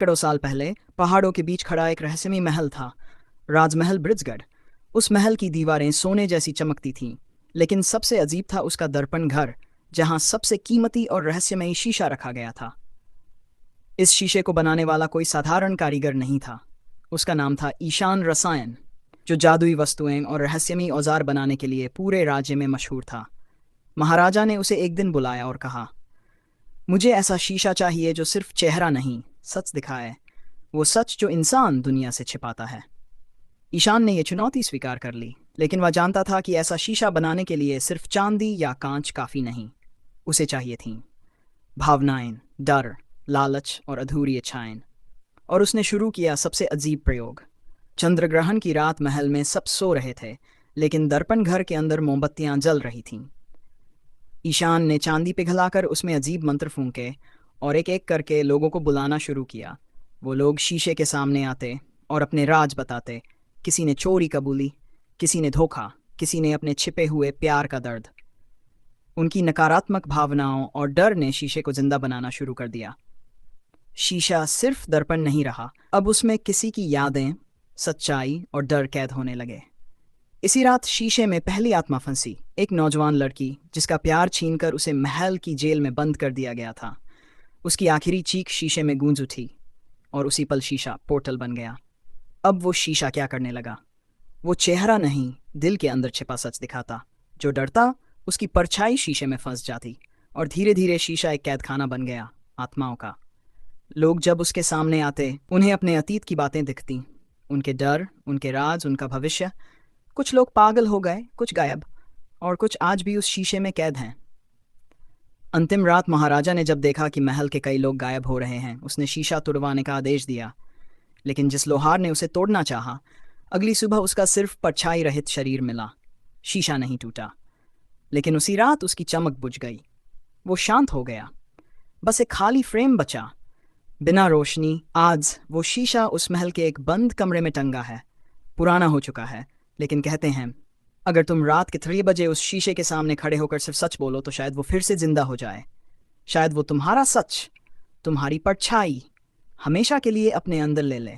सैकड़ों साल पहले पहाड़ों के बीच खड़ा एक रहस्यमय महल था, राजमहल ब्रिजगढ़। उस महल की दीवारें सोने जैसी चमकती थीं, लेकिन सबसे अजीब था उसका दर्पण घर, जहां सबसे कीमती और रहस्यमयी शीशा रखा गया था। इस शीशे को बनाने वाला कोई साधारण कारीगर नहीं था। उसका नाम था ईशान रसायन, जो जादुई वस्तुएं और रहस्यमयी औजार बनाने के लिए पूरे राज्य में मशहूर था। महाराजा ने उसे एक दिन बुलाया और कहा, मुझे ऐसा शीशा चाहिए जो सिर्फ चेहरा नहीं, सच दिखाए, वो सच जो इंसान दुनिया से छिपाता है। ईशान ने यह चुनौती स्वीकार कर ली, लेकिन वह जानता था कि ऐसा शीशा बनाने के लिए सिर्फ चांदी या कांच काफी नहीं। उसे चाहिए थीं भावनाएं, डर, लालच और अधूरी इच्छाएं। और उसने शुरू किया सबसे अजीब प्रयोग। चंद्रग्रहण की रात महल में सब सो रहे थे, लेकिन दर्पण घर के अंदर मोमबत्तियां जल रही थीं। ईशान ने चांदी पिघलाकर उसमें अजीब मंत्र फूंके और एक एक करके लोगों को बुलाना शुरू किया। वो लोग शीशे के सामने आते और अपने राज बताते। किसी ने चोरी कबूली, किसी ने धोखा, किसी ने अपने छिपे हुए प्यार का दर्द। उनकी नकारात्मक भावनाओं और डर ने शीशे को जिंदा बनाना शुरू कर दिया। शीशा सिर्फ दर्पण नहीं रहा, अब उसमें किसी की यादें, सच्चाई और डर कैद होने लगे। इसी रात शीशे में पहली आत्मा फंसी, एक नौजवान लड़की जिसका प्यार छीनकर उसे महल की जेल में बंद कर दिया गया था। उसकी आखिरी चीख शीशे में गूंज उठी और उसी पल शीशा पोर्टल बन गया। अब वो शीशा क्या करने लगा? वो चेहरा नहीं, दिल के अंदर छिपा सच दिखाता। जो डरता, उसकी परछाई शीशे में फंस जाती और धीरे धीरे शीशा एक कैदखाना बन गया, आत्माओं का। लोग जब उसके सामने आते, उन्हें अपने अतीत की बातें दिखती, उनके डर, उनके राज, उनका भविष्य। कुछ लोग पागल हो गए, कुछ गायब, और कुछ आज भी उस शीशे में कैद हैं। अंतिम रात महाराजा ने जब देखा कि महल के कई लोग गायब हो रहे हैं, उसने शीशा तुड़वाने का आदेश दिया। लेकिन जिस लोहार ने उसे तोड़ना चाहा, अगली सुबह उसका सिर्फ परछाई रहित शरीर मिला। शीशा नहीं टूटा, लेकिन उसी रात उसकी चमक बुझ गई। वो शांत हो गया, बस एक खाली फ्रेम बचा, बिना रोशनी। आज वो शीशा उस महल के एक बंद कमरे में टंगा है, पुराना हो चुका है, लेकिन कहते हैं अगर तुम रात के 3 बजे उस शीशे के सामने खड़े होकर सिर्फ सच बोलो तो शायद वो फिर से जिंदा हो जाए। शायद वो तुम्हारा सच, तुम्हारी परछाई, हमेशा के लिए अपने अंदर ले ले।